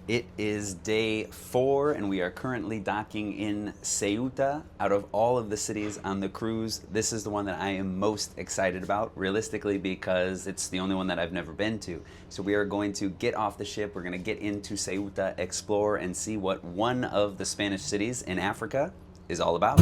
It is day 4 and we are currently docking in Ceuta. Out of all of the cities on the cruise, this is the one that I am most excited about, realistically, because it's the only one that I've never been to. So we are going to get off the ship, we're going to get into Ceuta, explore, and see what one of the Spanish cities in Africa is all about.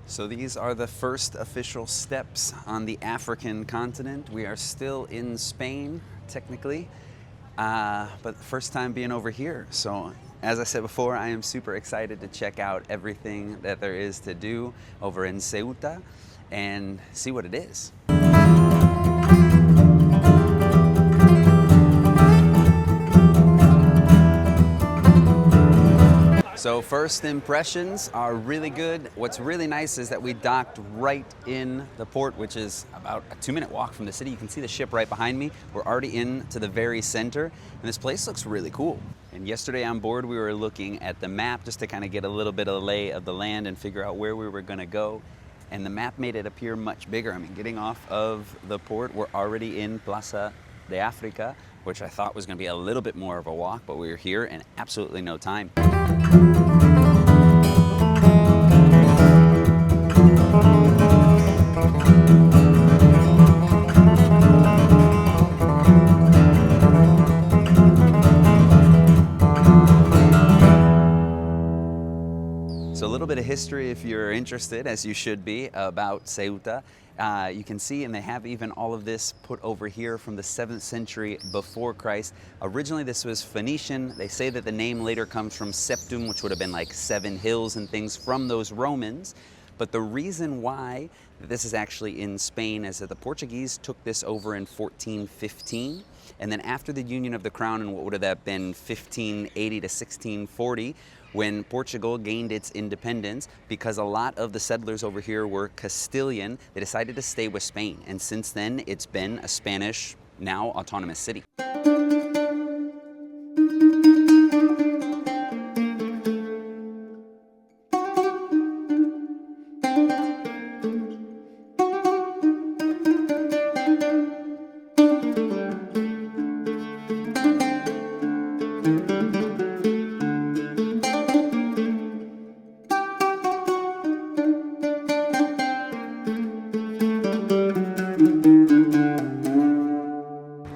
So these are the first official steps on the African continent. We are still in Spain, technically, but first time being over here. So as I said before, I am super excited to check out everything that there is to do over in Ceuta and see what it is. So first impressions are really good. What's really nice is that we docked right in the port, which is about a 2-minute walk from the city. You can see the ship right behind me. We're already into the very center, and this place looks really cool. And yesterday on board, we were looking at the map just to kind of get a little bit of the lay of the land and figure out where we were gonna go. And the map made it appear much bigger. I mean, getting off of the port, we're already in Plaza de Africa, which I thought was gonna be a little bit more of a walk, but we were here in absolutely no time. So a little bit of history, if you're interested, as you should be, about Ceuta. You can see, and they have even all of this put over here from the 7th century before Christ. Originally this was Phoenician. They say that the name later comes from Septum, which would have been like 7 hills and things from those Romans. But the reason why this is actually in Spain is that the Portuguese took this over in 1415. And then after the Union of the Crown in what would have that been 1580 to 1640, when Portugal gained its independence, because a lot of the settlers over here were Castilian, they decided to stay with Spain. And since then, it's been a Spanish, now autonomous city.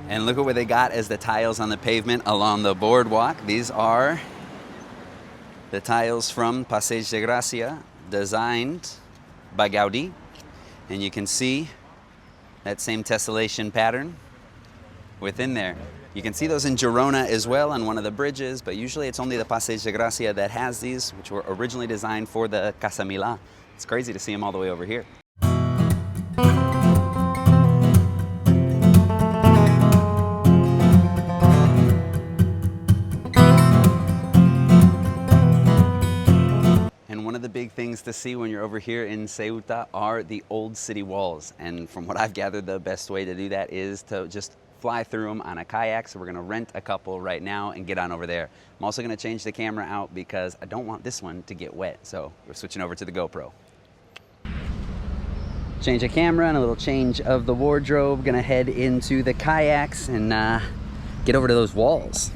And look at what they got as the tiles on the pavement along the boardwalk. These are the tiles from Passeig de Gracia, designed by Gaudí. And you can see that same tessellation pattern within there. You can see those in Girona as well on one of the bridges, but usually it's only the Passeig de Gracia that has these, which were originally designed for the Casa Milà. It's crazy to see them all the way over here. One of the big things to see when you're over here in Ceuta are the old city walls. And from what I've gathered, the best way to do that is to just fly through them on a kayak. So we're gonna rent a couple right now and get on over there. I'm also gonna change the camera out because I don't want this one to get wet. So we're switching over to the GoPro. Change of camera and a little change of the wardrobe. Gonna head into the kayaks and get over to those walls.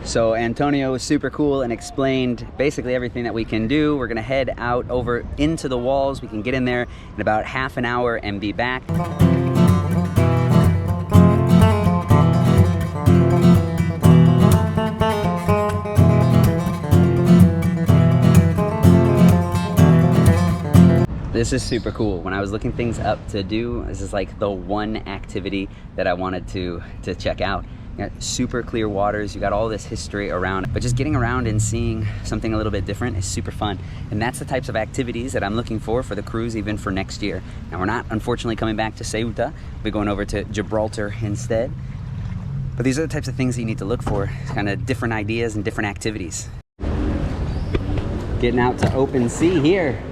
So Antonio was super cool and explained basically everything that we can do. We're gonna head out over into the walls. We can get in there in about half an hour and be back. This is super cool. When I was looking things up to do, this is like the one activity that I wanted to check out. You got super clear waters, you got all this history around it, but just getting around and seeing something a little bit different is super fun. And that's the types of activities that I'm looking for the cruise, even for next year. Now we're not, unfortunately, coming back to Ceuta. We're going over to Gibraltar instead. But these are the types of things that you need to look for, kind of different ideas and different activities. Getting out to open sea here.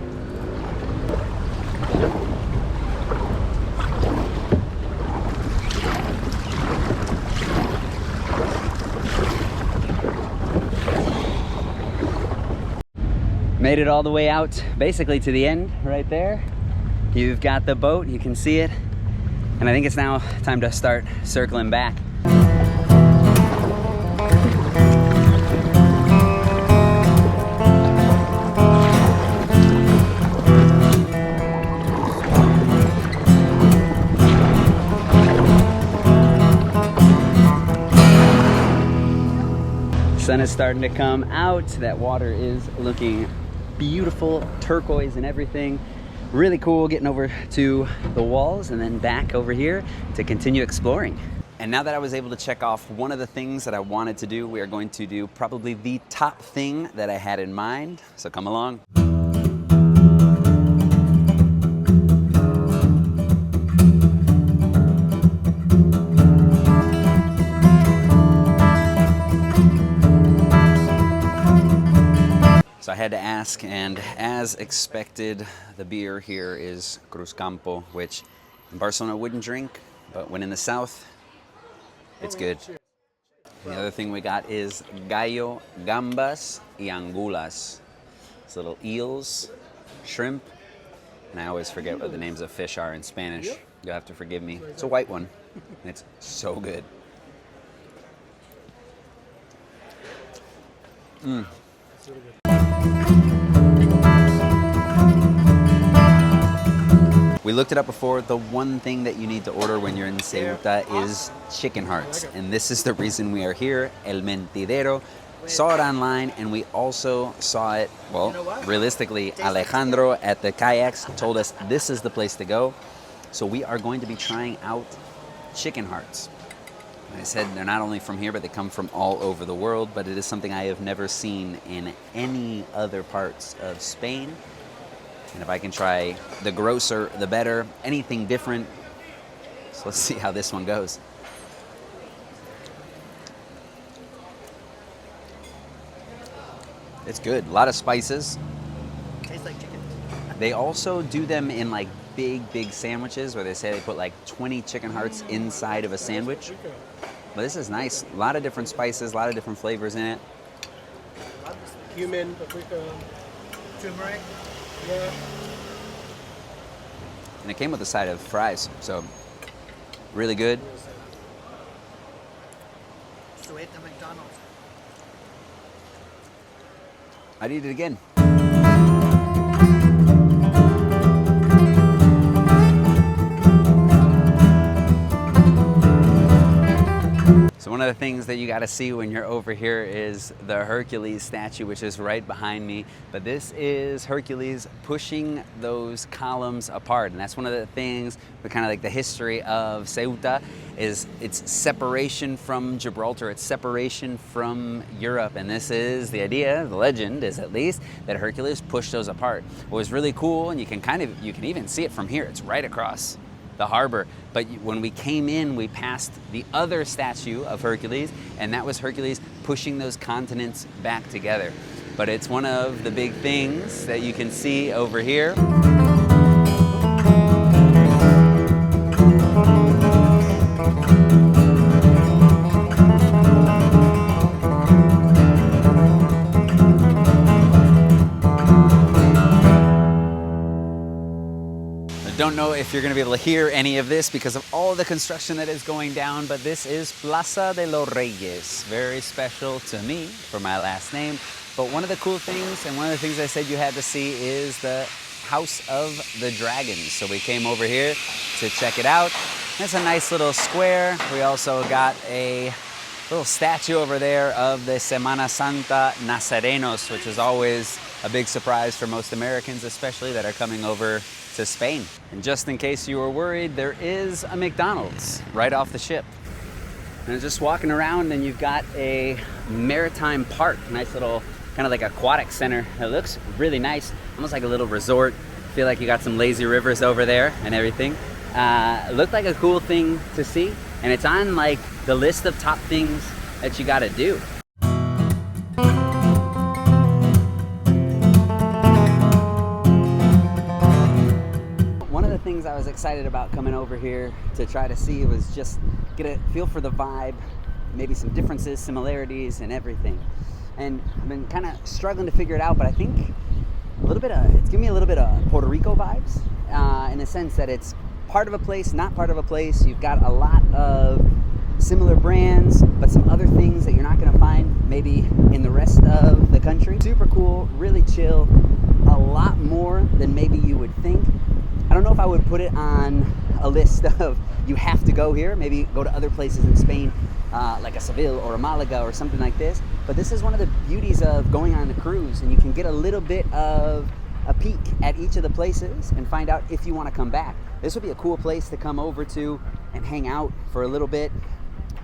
made it all the way out basically to the end right there. You've got the boat, you can see it. And I think it's now time to start circling back. Sun is starting to come out. That water is looking beautiful, turquoise and everything. Really cool getting over to the walls and then back over here to continue exploring. And now that I was able to check off one of the things that I wanted to do, we are going to do probably the top thing that I had in mind. So come along. So I had to ask, and as expected, the beer here is Cruzcampo, which in Barcelona wouldn't drink, but when in the south, it's good. The other thing we got is gallo, gambas, y angulas. It's little eels, shrimp, and I always forget what the names of fish are in Spanish. You'll have to forgive me. It's a white one, and it's so good. It's really good. We looked it up before. The one thing that you need to order when you're in Ceuta is chicken hearts. And this is the reason we are here, El Mentidero. Saw it online, and we also saw it, well, realistically, Alejandro at the kayaks told us this is the place to go. So we are going to be trying out chicken hearts. Like I said, they're not only from here, but they come from all over the world, but it is something I have never seen in any other parts of Spain. And if I can try the grosser, the better, anything different. So let's see how this one goes. It's good, a lot of spices. Tastes like chicken. They also do them in like big sandwiches where they say they put like 20 chicken hearts inside of a sandwich. But this is nice, a lot of different spices, a lot of different flavors in it. Cumin, paprika, turmeric. Yeah. And it came with a side of fries, so really good. Ceuta McDonald's. I'd eat it again. So one of the things that you got to see when you're over here is the Hercules statue, which is right behind me. But this is Hercules pushing those columns apart. And that's one of the things, but kind of like the history of Ceuta, is its separation from Gibraltar, its separation from Europe. And this is the idea, the legend is at least, that Hercules pushed those apart. What was really cool, and you can even see it from here, it's right across the harbor. But when we came in, we passed the other statue of Hercules, and that was Hercules pushing those continents back together. But it's one of the big things that you can see over here. Don't know if you're going to be able to hear any of this because of all the construction that is going down, but this is Plaza de los Reyes. Very special to me for my last name. But one of the cool things, and one of the things I said you had to see, is the House of the Dragons. So we came over here to check it out. It's a nice little square. We also got a little statue over there of the Semana Santa Nazarenos, which is always a big surprise for most Americans, especially that are coming over to Spain. And just in case you were worried, there is a McDonald's right off the ship. And just walking around, and you've got a maritime park, nice little kind of like aquatic center. It looks really nice, almost like a little resort. Feel like you got some lazy rivers over there and everything. It looked like a cool thing to see, and it's on like the list of top things that you gotta do. Things I was excited about coming over here to try to see was just get a feel for the vibe, maybe some differences, similarities, and everything. And I've been kind of struggling to figure it out, but I think it's giving me a little bit of Puerto Rico vibes, in the sense that it's part of a place, not part of a place. You've got a lot of similar brands, but some other things that you're not gonna find maybe in the rest of the country. Super cool, really chill, a lot more than maybe you would think. I don't know if I would put it on a list of you have to go here, maybe go to other places in Spain, like a Seville or a Malaga or something like this. But this is one of the beauties of going on a cruise, and you can get a little bit of a peek at each of the places and find out if you want to come back. This would be a cool place to come over to and hang out for a little bit.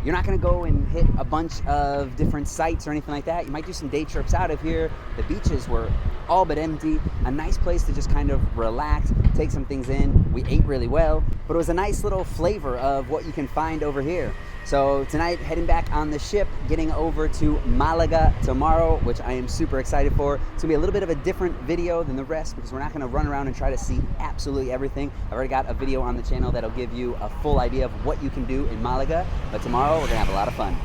You're not going to go and hit a bunch of different sites or anything like that. You might do some day trips out of here. The beaches were all but empty. A nice place to just kind of relax, take some things in. We ate really well, but it was a nice little flavor of what you can find over here. So tonight, heading back on the ship, getting over to Malaga tomorrow, which I am super excited for. It's gonna be a little bit of a different video than the rest because we're not gonna run around and try to see absolutely everything. I've already got a video on the channel that'll give you a full idea of what you can do in Malaga, but tomorrow we're gonna have a lot of fun.